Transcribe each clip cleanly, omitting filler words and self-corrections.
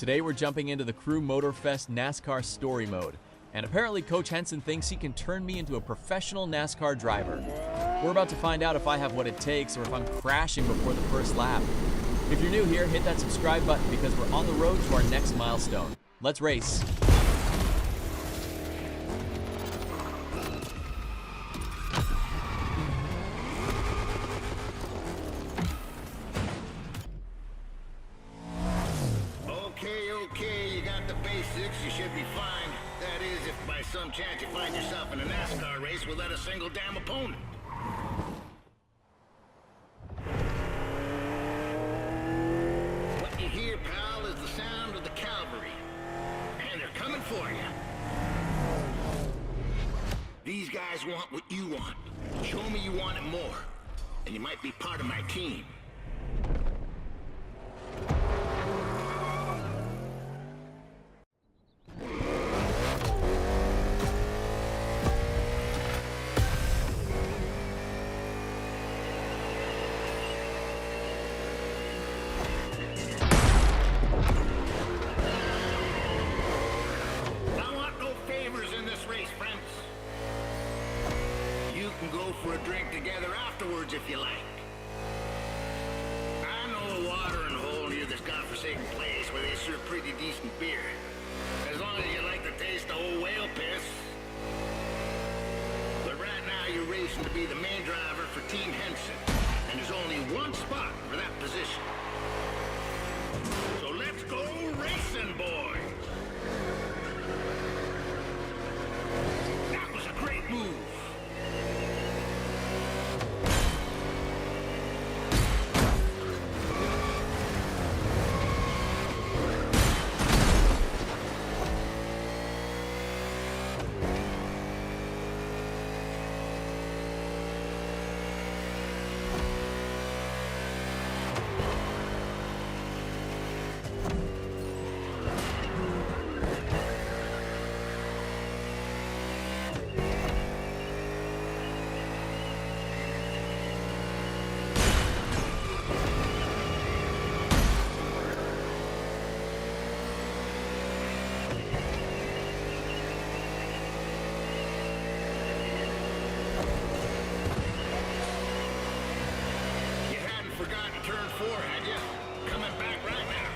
Today we're jumping into the Crew Motorfest NASCAR Story Mode, and apparently Coach Henson thinks he can turn me into a professional NASCAR driver. We're about to find out if I have what it takes or if I'm crashing before the first lap. If you're new here, hit that subscribe button because we're on the road to our next milestone. Let's race. Okay, you got the basics, you should be fine. That is, if by some chance you find yourself in a NASCAR race without a single damn opponent. What you hear, pal, is the sound of the cavalry. And they're coming for you. These guys want what you want. Show me you want it more, and you might be part of my team. Go for a drink together afterwards if you like. I know a watering hole near this godforsaken place where they serve pretty decent beer. As long as you like the taste of old whale piss. But right now you're racing to be the main driver for Team Henson. And there's only one spot for that position. So let's go racing, boys! That was a great move. Forgotten turn 4, had you? Coming back right now.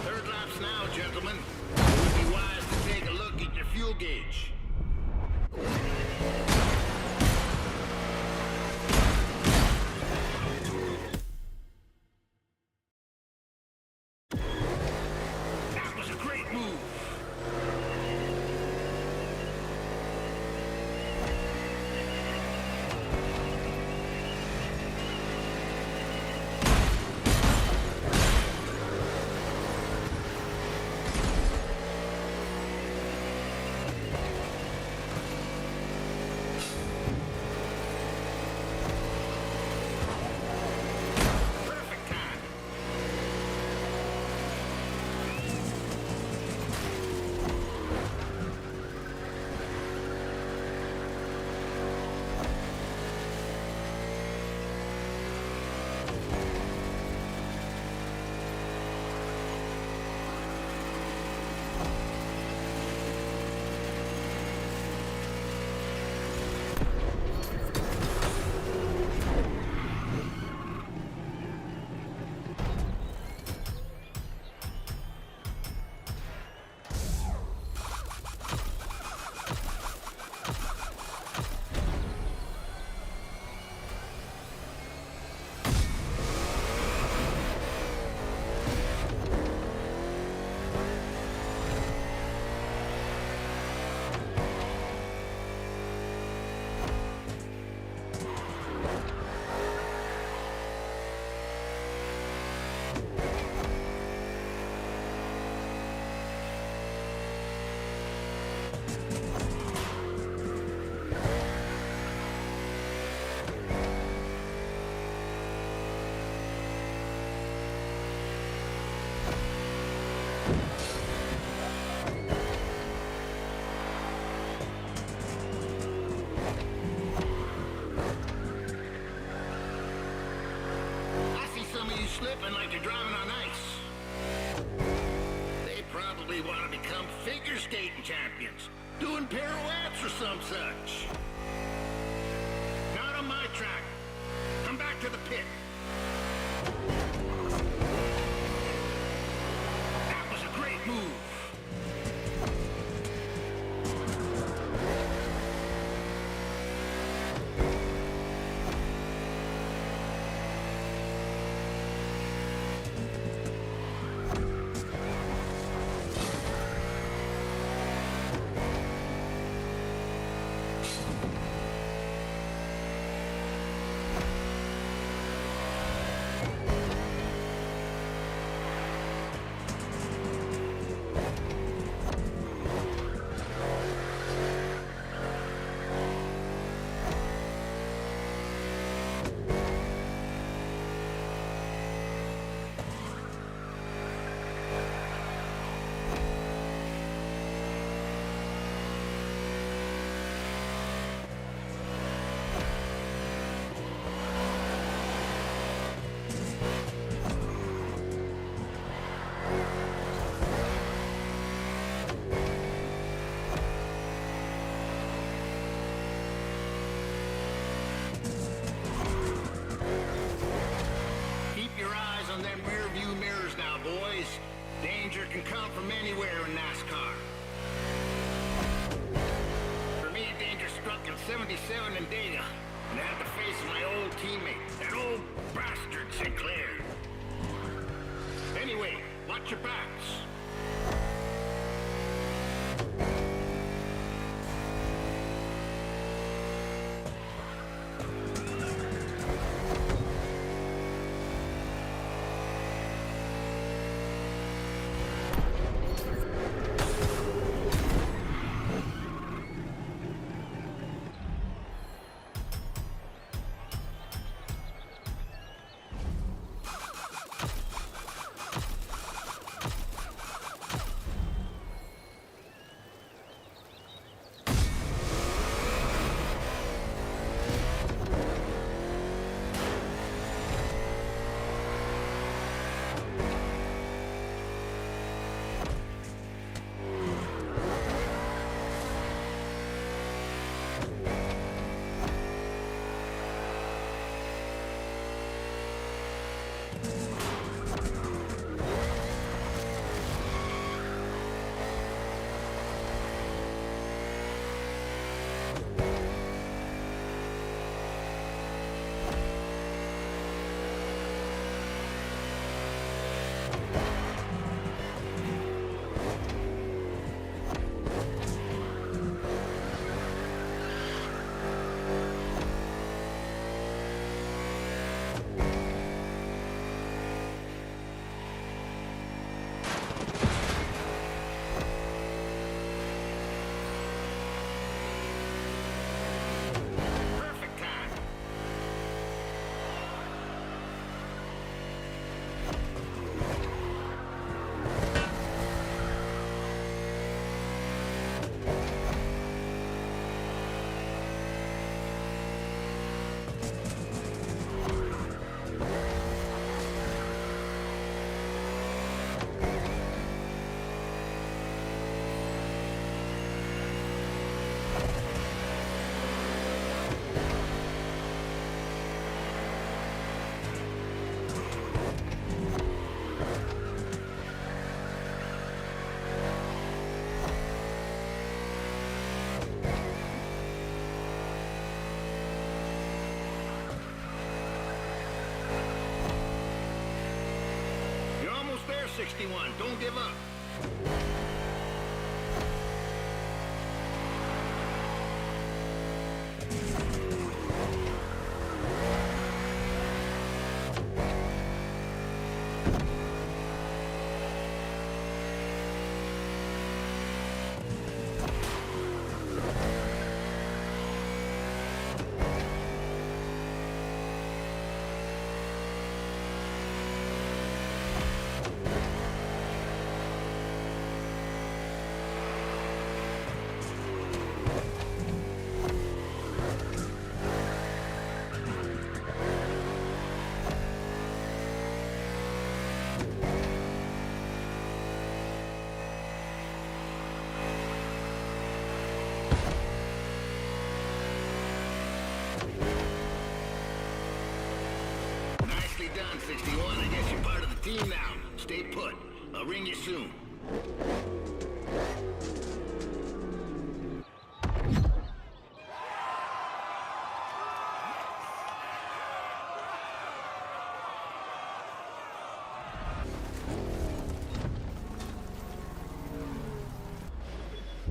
Third lap's now, gentlemen. Take a look at your fuel gauge. That was a great move. pirouettes or some such. Not on my track. Come back to the pit. That was a great move. On them rear view mirrors now, boys. Danger can come from anywhere in NASCAR. For me, danger struck in 77 in Dayton, and I had to face my old teammate, that old bastard Sinclair. Anyway, watch your backs. You're almost there, 61. Don't give up. Nicely done, 61. I guess you're part of the team now. Stay put. I'll ring you soon.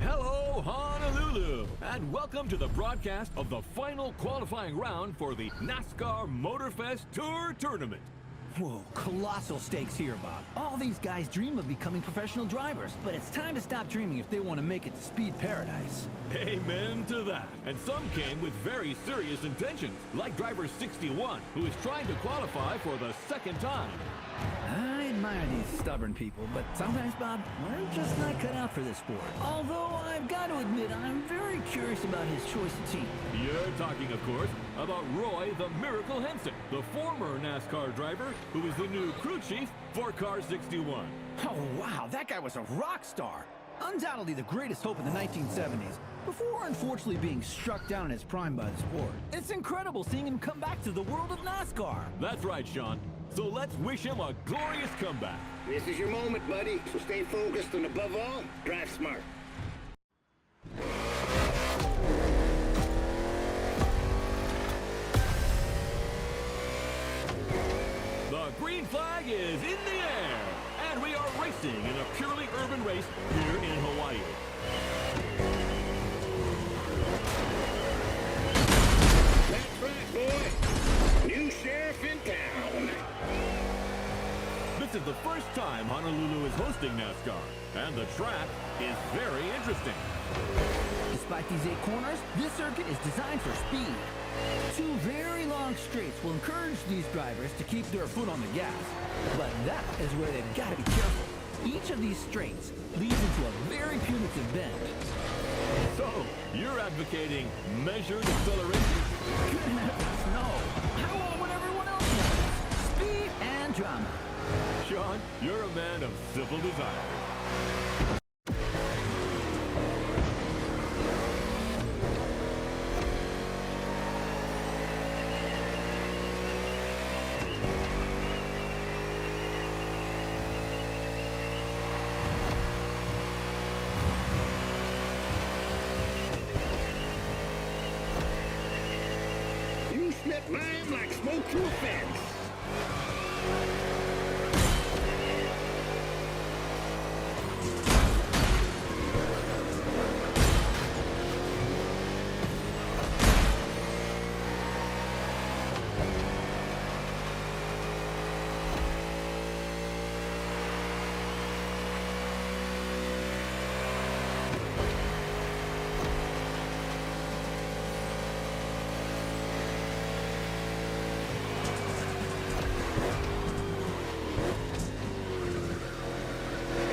Hello, Honolulu, and welcome to the broadcast of the final qualifying round for the NASCAR Motorfest Tour Tournament. Whoa, colossal stakes here, Bob. All these guys dream of becoming professional drivers, but it's time to stop dreaming if they want to make it to speed paradise. Amen to that. And some came with very serious intentions, like driver 61, who is trying to qualify for the second time. I admire these stubborn people, but sometimes, Bob, we're just not cut out for this sport. Although I've got to admit, I'm very curious about his choice of team. You're talking, of course, about Roy the Miracle Henson, the former NASCAR driver who is the new crew chief for Car 61. Oh, wow, that guy was a rock star. Undoubtedly the greatest hope in the 1970s, before unfortunately being struck down in his prime by the sport. It's incredible seeing him come back to the world of NASCAR. That's right, Sean. So let's wish him a glorious comeback. This is your moment, buddy. So stay focused and above all, drive smart. The green flag is in the air, and we are racing in a purely urban race here in Hawaii. That's right, boy. New sheriff in town. This is the first time Honolulu is hosting NASCAR, and the track is very interesting. Despite these 8 corners, this circuit is designed for speed. 2 very long straights will encourage these drivers to keep their foot on the gas. But that is where they've got to be careful. Each of these straights leads into a very punitive bend. So, you're advocating measured acceleration? Good heavens, no. How about what everyone else wants? Speed and drama. Sean, you're a man of simple desires. You slipped by him like smoke through a fence.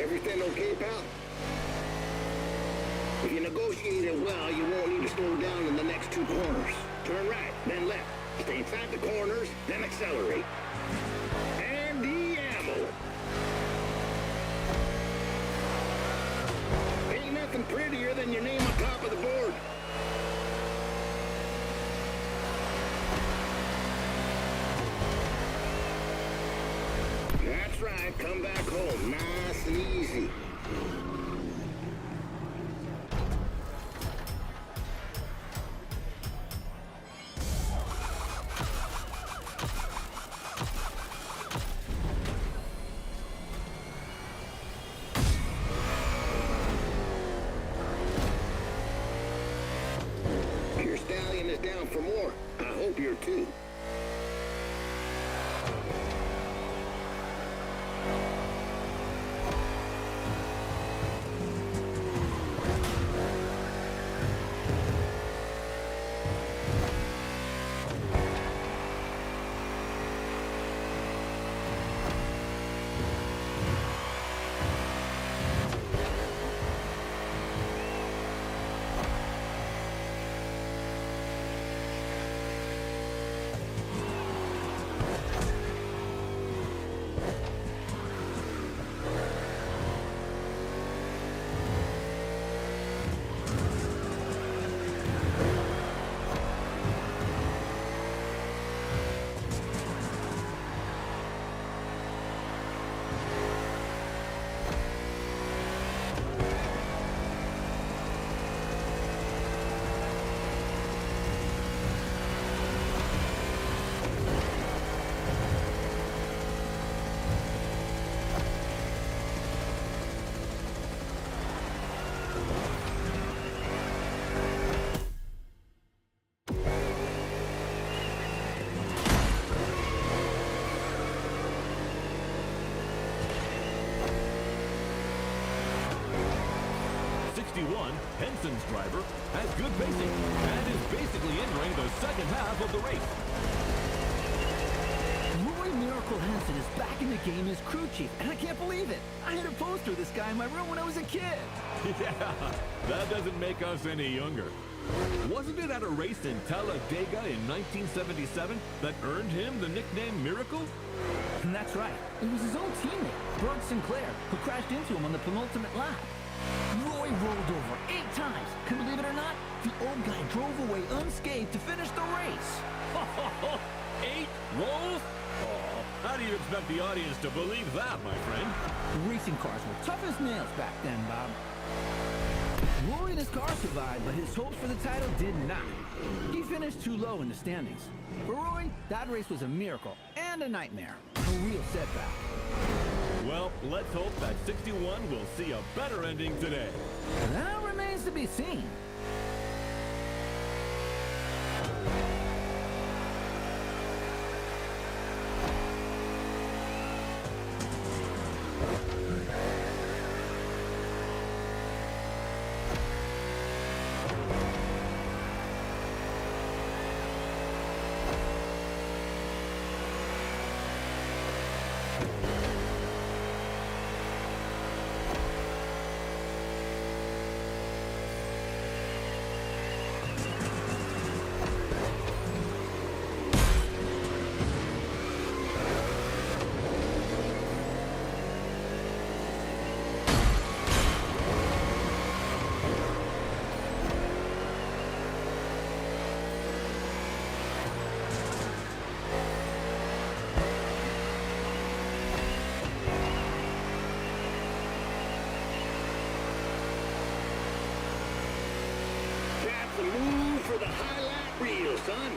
Everything okay, pal? If you negotiate it well, you won't need to slow down in the next 2 corners. Turn right, then left. Stay inside the corners, then accelerate. And the ammo. Ain't nothing prettier than your name on top of the board. That's right, come back home nice and easy. Your stallion is down for more. I hope you're too. 61, Henson's driver, has good pacing and is basically entering the second half of the race. Roy Miracle Henson is back in the game as crew chief, and I can't believe it. I had a poster of this guy in my room when I was a kid. Yeah, that doesn't make us any younger. Wasn't it at a race in Talladega in 1977 that earned him the nickname Miracle? And that's right. It was his own teammate, Bert Sinclair, who crashed into him on the penultimate lap. Roy rolled over 8 times. Can you believe it or not? The old guy drove away unscathed to finish the race. 8 rolls? Oh, how do you expect the audience to believe that, my friend? Racing cars were tough as nails back then, Bob. Roy and his car survived, but his hopes for the title did not. He finished too low in the standings. For Roy, that race was a miracle and a nightmare. A real setback. Well, let's hope that 61 will see a better ending today. That remains to be seen. That's a move for the highlight reel, son.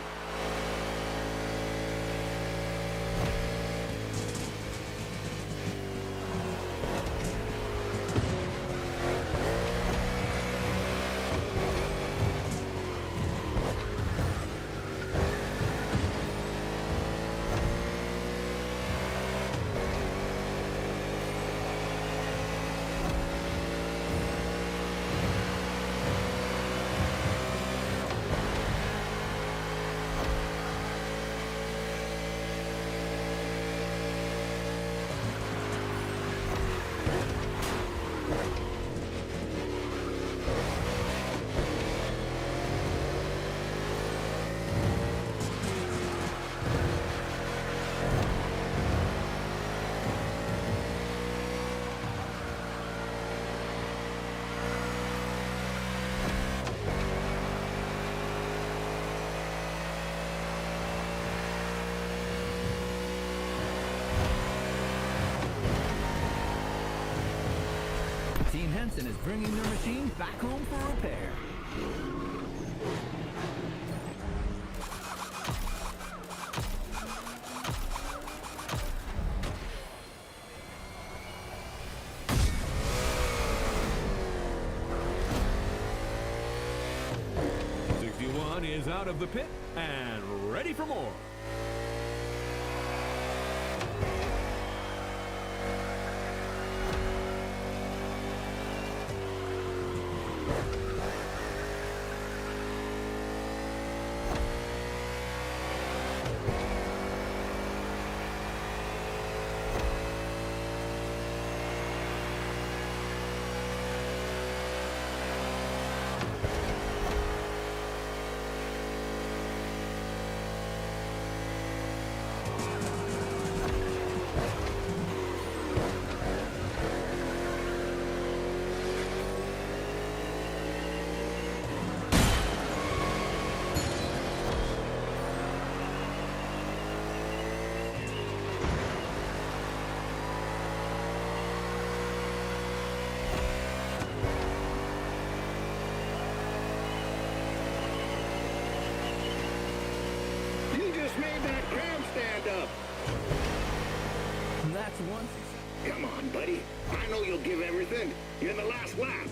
Team Henson is bringing their machine back home for repair. Is out of the pit and ready for more. Made that cram stand up. That's one. Come on, buddy. I know you'll give everything. You're in the last lap.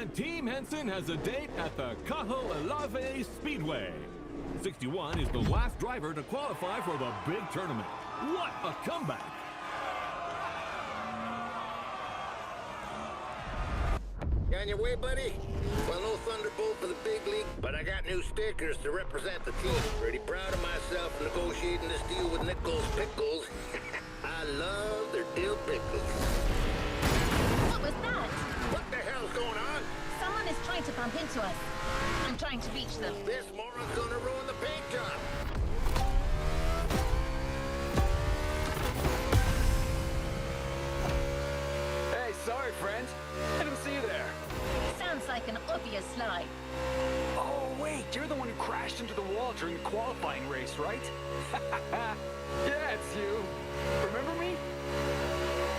And Team Henson has a date at the Kaho'olawe Speedway. 61 is the last driver to qualify for the big tournament. What a comeback! You on your way, buddy? Well, no Thunderbolt for the big league, but I got new stickers to represent the team. Pretty proud of myself for negotiating this deal with Nichols Pickles. I love their dill pickles. What was that? What the hell's going on? Someone is trying to bump into us. I'm trying to reach them. This moron's gonna ruin the paint job. Hey, sorry, friend. I didn't see you there. Sounds like an obvious lie. Oh, wait, you're the one who crashed into the wall during the qualifying race, right? Yeah, it's you. Remember me?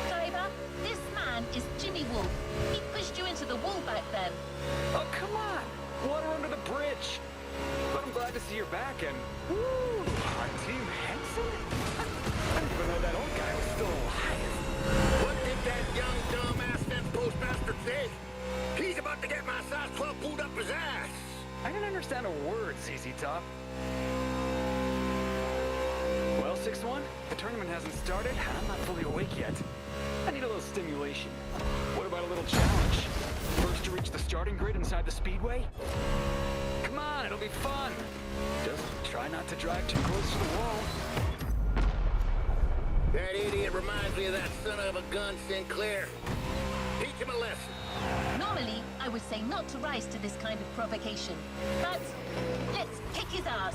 Driver, this man is Jimmy Wolf. He pushed you into the wall back then. Oh, come on. Water under the bridge. But I'm glad to see you're back and... Woo! Our Team Henson? I didn't even know that old guy was still alive. What did that young dumbass fence postmaster say? He's about to get my size 12 pulled up his ass. I didn't understand a word, ZZ Top. Well, 6-1, the tournament hasn't started, and I'm not fully awake yet. I need a little stimulation. What about a little challenge? First to reach the starting grid inside the speedway? Come on, it'll be fun. Just try not to drive too close to the wall. That idiot reminds me of that son of a gun Sinclair. Teach him a lesson. Normally, I would say not to rise to this kind of provocation. But let's kick his ass.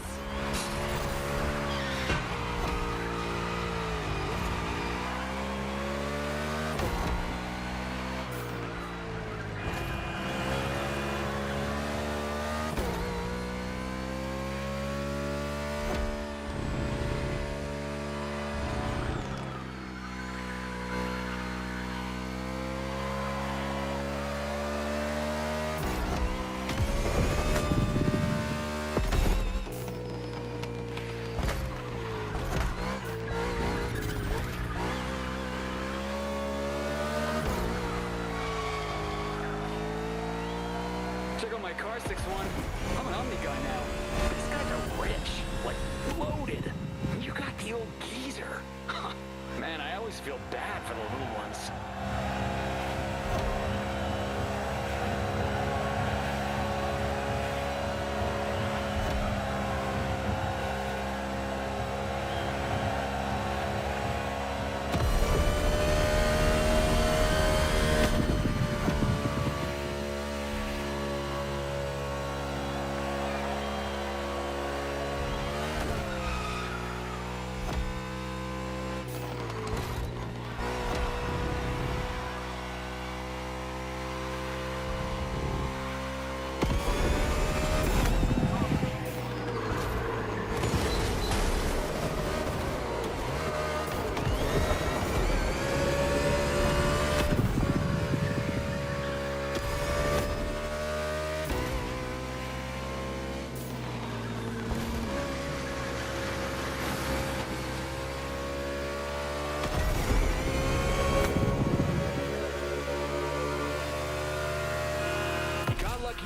Check out my car, 6-1. I'm an Omni guy now. These guys are rich, like loaded. And you got the old geezer. Man, I always feel bad for the little ones.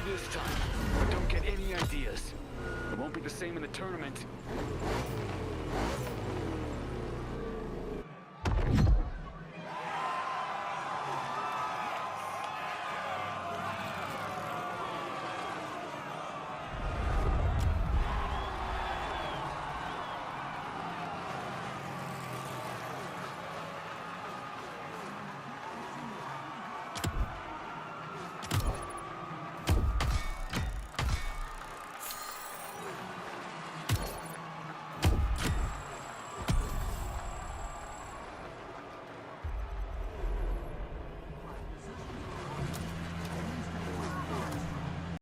This time, but don't get any ideas. It won't be the same in the tournament.